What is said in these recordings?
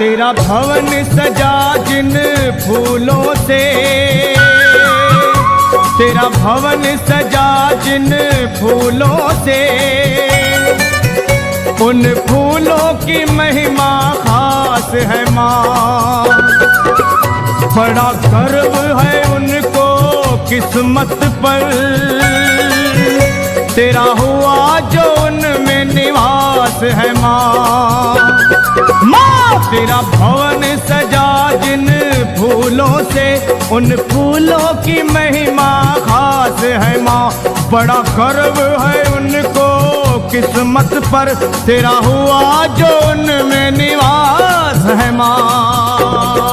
तेरा भवन सजा जिन फूलों से, तेरा भवन सजा जिन फूलों से, उन फूलों की महिमा खास है माँ। बड़ा गर्व है उनको किस्मत पर, तेरा हुआ जो उनमें निवास है माँ। माँ तेरा भवन सजा जिन फूलों से, उन फूलों की महिमा खास है माँ। बड़ा गर्व है उनको किस्मत पर, तेरा हुआ जो उनमें निवास है माँ।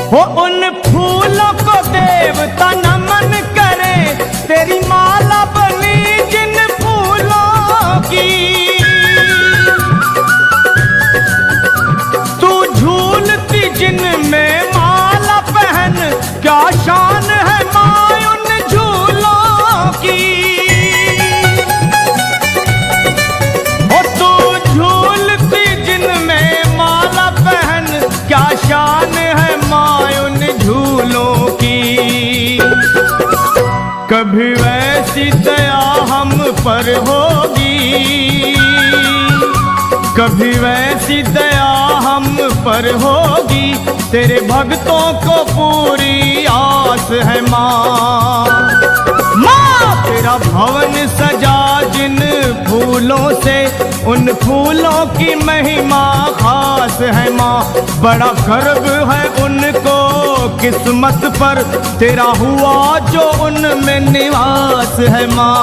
वो उन फूलों को देवता नमन करे, तेरी माला बनी जिन फूलों की। तू झूलती जिन में माला पहन, क्या शान है माँ उन झूलों की। ओ तू झूलती जिन में माला पहन, क्या शान है झूलों की। कभी वैसी दया हम पर होगी, कभी वैसी दया हम पर होगी, तेरे भक्तों को पूरी आस है माँ। माँ तेरा भवन सजा जिन फूलों से, उन फूलों की महिमा खास है माँ। बड़ा गर्व है उनको किस्मत पर, तेरा हुआ जो उनमें निवास है माँ।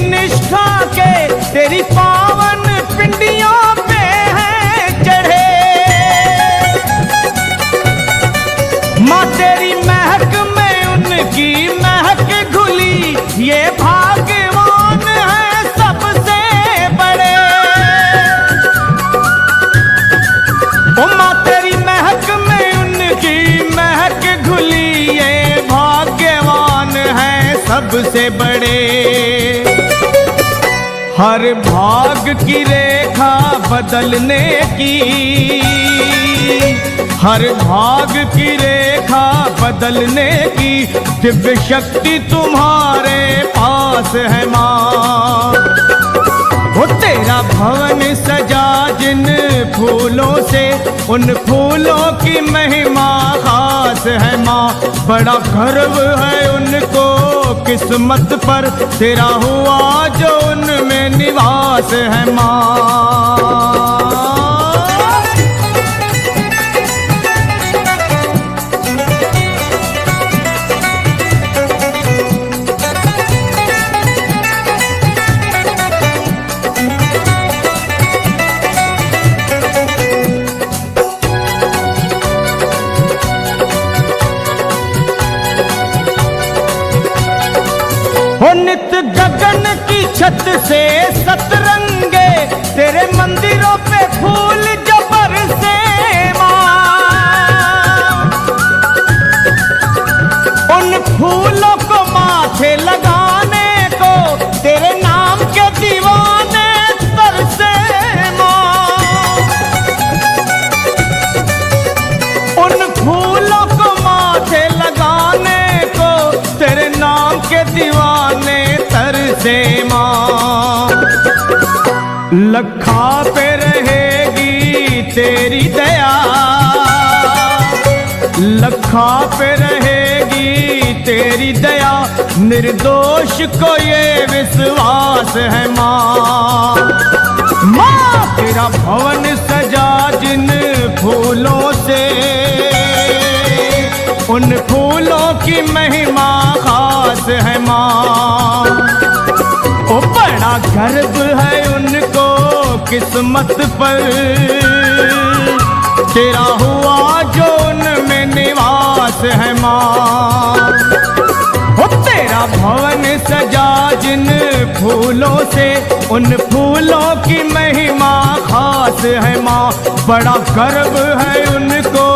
निष्ठा के तेरी पावन पिंडियों पे है चढ़े, माँ तेरी महक में उनकी महक घुली, ये भाग्यवान है सबसे बड़े। ओ माँ तेरी महक में उनकी महक घुली, ये भाग्यवान है सबसे बड़े। हर भाग की रेखा बदलने की, हर भाग की रेखा बदलने की, दिव्य शक्ति तुम्हारे पास है माँ। वो तेरा भवन सजा जिन फूलों से, उन फूलों की महिमा खास है माँ। बड़ा गर्व है उनको किस्मत पर, तेरा हुआ जो उनमें निवास है माँ। नित गगन की छत से सतरंगे, तेरे मंदिरों पे फूल जो बरसे माँ। उन फूलों को माथे लगाने को, तेरे नाम के दीवाने तरसे माँ। उन फूलों को माथे लगाने को, तेरे नाम के दीवाने तरसे माँ। लखा पे रहेगी तेरी दया, लखा पे रहेगी तेरी तेरी दया निर्दोष को ये विश्वास है माँ। माँ तेरा भवन सजा जिन फूलों से, उन फूलों की महिमा खास है माँ। ओ बड़ा गर्व है उनको किस्मत पर, तेरा हुआ जो उनमें निवास है माँ। ओ तेरा भवन सजा जिन फूलों से, उन फूलों की महिमा खास है माँ। बड़ा गर्व है उनको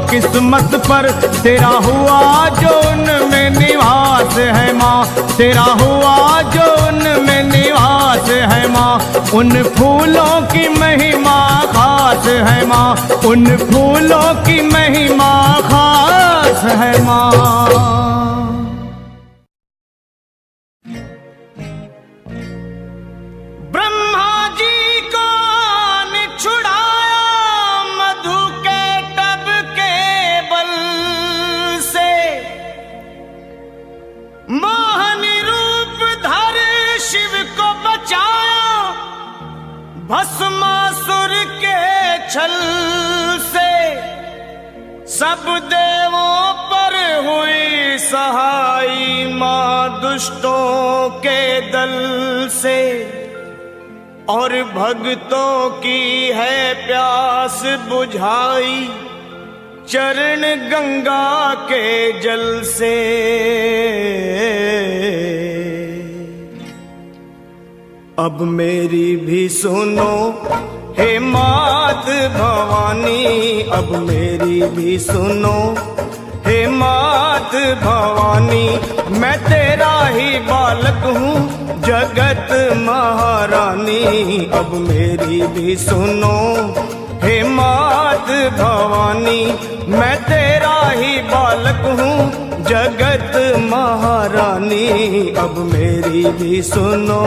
किस्मत पर, तेरा हुआ जो उनमें निवास है माँ। तेरा हुआ जो उनमें निवास है माँ। उन फूलों की महिमा खास है माँ, उन फूलों की महिमा खास है माँ। भस्मासुर के छल से सब देवों पर हुई सहाई माँ दुष्टों के दल से। और भक्तों की है प्यास बुझाई चरण गंगा के जल से। अब मेरी भी सुनो हे मात भवानी, अब मेरी भी सुनो हे मात भवानी। मैं तेरा ही बालक हूँ जगत महारानी, अब मेरी भी सुनो हे मात भवानी। मैं तेरा ही बालक हूँ जगत महारानी, अब मेरी भी सुनो।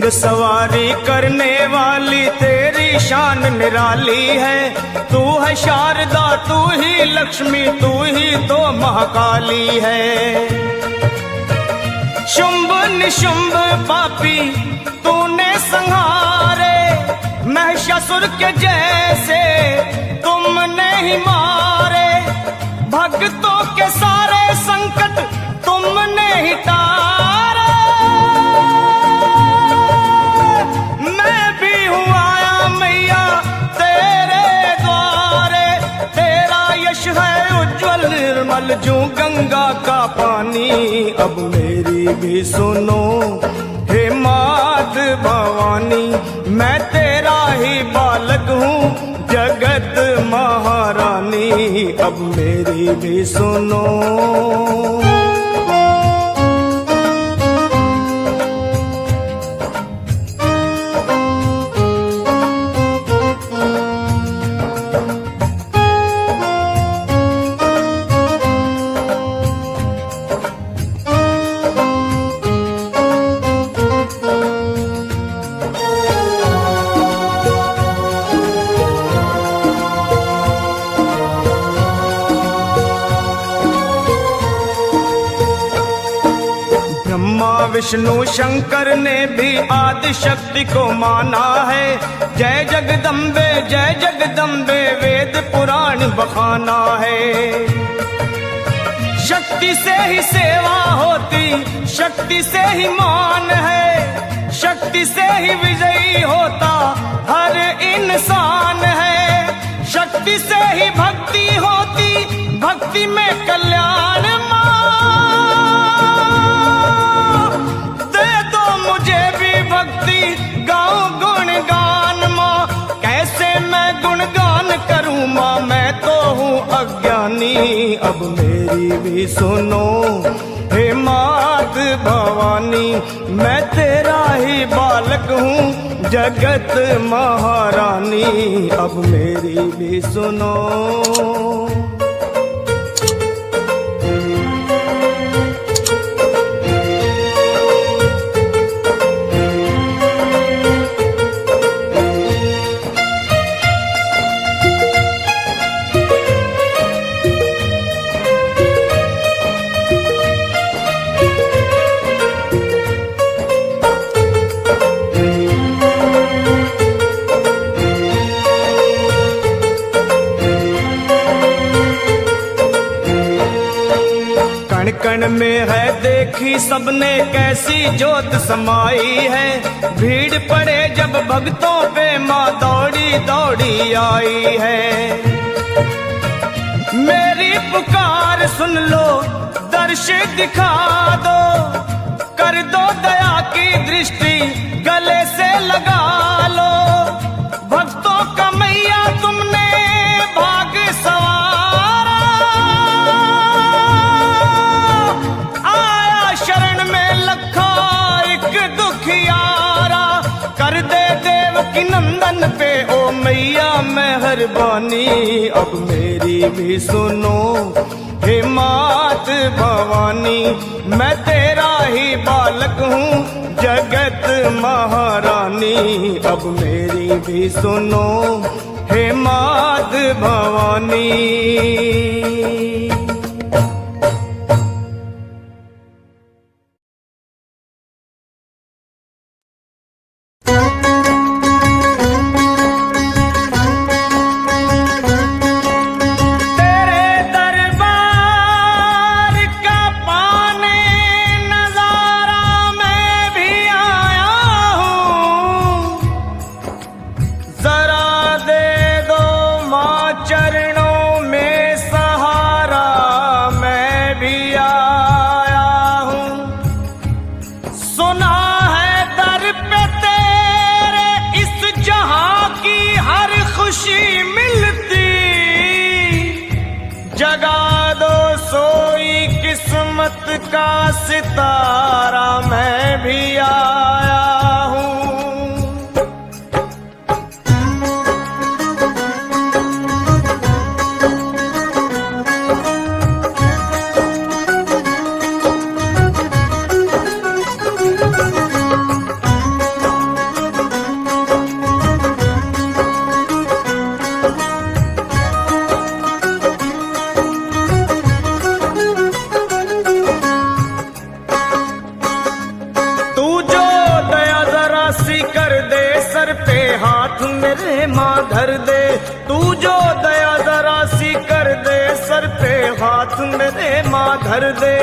सवारी करने वाली तेरी शान निराली है। तू है शारदा, तू ही लक्ष्मी, तू ही तो महाकाली है। शुंभ निशुंभ पापी तूने संहारे, महिषासुर के जैसे तुमने ही मारे। भक्तों के सारे संकट तुमने ही टारे। निर्मल जो गंगा का पानी, अब मेरी भी सुनो हे मात भवानी। मैं तेरा ही बालक हूँ जगत महारानी, अब मेरी भी सुनो। विष्णु शंकर ने भी आदि शक्ति को माना है। जय जगदम्बे वेद पुराण बखाना है। शक्ति से ही सेवा होती, शक्ति से ही मान है। शक्ति से ही विजयी होता हर इंसान है। शक्ति से ही भक्ति होती, भक्ति में कल्याण। भक्ति गाऊं गुणगान माँ, कैसे मैं गुणगान करूं माँ। मैं तो भी सुनो हे मात भवानी, मैं तेरा ही बालक हूँ जगत महारानी, अब मेरी भी सुनो। कण में है देखी सबने कैसी जोत समाई है, भीड़ पड़े जब भक्तों पे माँ दौड़ी दौड़ी आई है। मेरी पुकार सुन लो, दर्श दिखा दो, कर दो दया की दृष्टि गले से लगा लो। भक्तों का मैया तुमने भाग सवारा, आया शरण में लखा एक दुखियारा, कर दे देव की नंदन पे ओ मैया मेहरबानी, अब मेरी भी सुनो हे मात भवानी, मैं तेरा ही बालक हूँ जगत महारानी, अब मेरी भी सुनो हे मात भवानी। का सितारा मैं भी आया हूँ। मेरे माँ धर दे, तू जो दया जरा सी कर दे, सर पे हाथ मेरे माँ धर दे,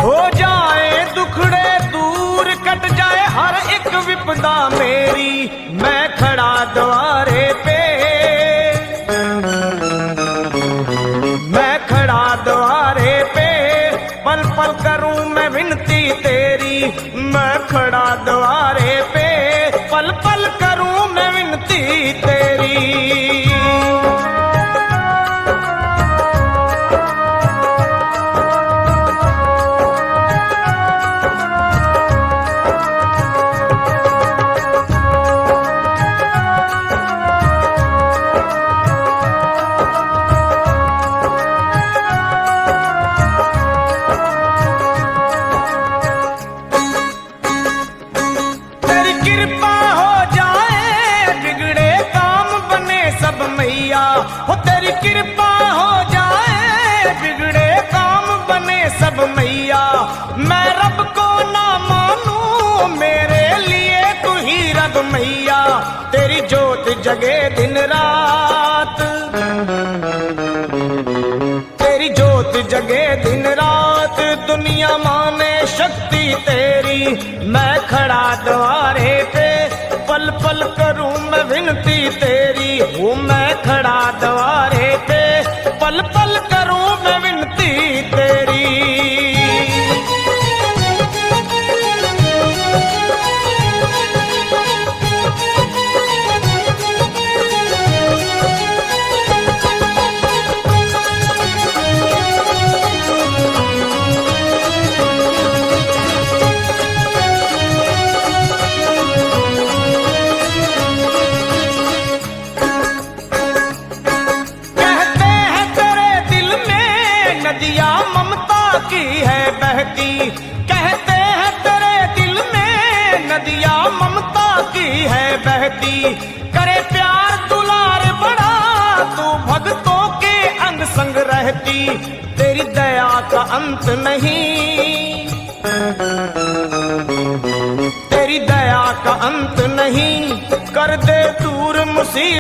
हो जाए दुखड़े दूर, कट जाए हर एक विपदा मेरी, मैं खड़ा द्वारे पे, मैं खड़ा द्वारे पे, पल पल करूं मैं विनती तेरी, मैं खड़ा द्वारे पे, पल पल करूं मैं विनती तेरी। हो तेरी कृपा हो जाए, बिगड़े काम बने सब मैया, मैं रब को ना मानूं, मेरे लिए तू ही रब मैया, तेरी जोत जगे दिन रात, तेरी जोत जगे दिन रात, दुनिया माने शक्ति तेरी, मैं खड़ा द्वारे पे, पल पल करूं मैं विनती तेरी, हूँ मैं खड़ा द्वारे पे, पल पल करूं मैं विनती तेरी। रहती, करे प्यार दुलार बड़ा, तू भक्तों के अंग संग रहती, तेरी दया का अंत नहीं, तेरी दया का अंत नहीं, कर दे दूर मुसीबत।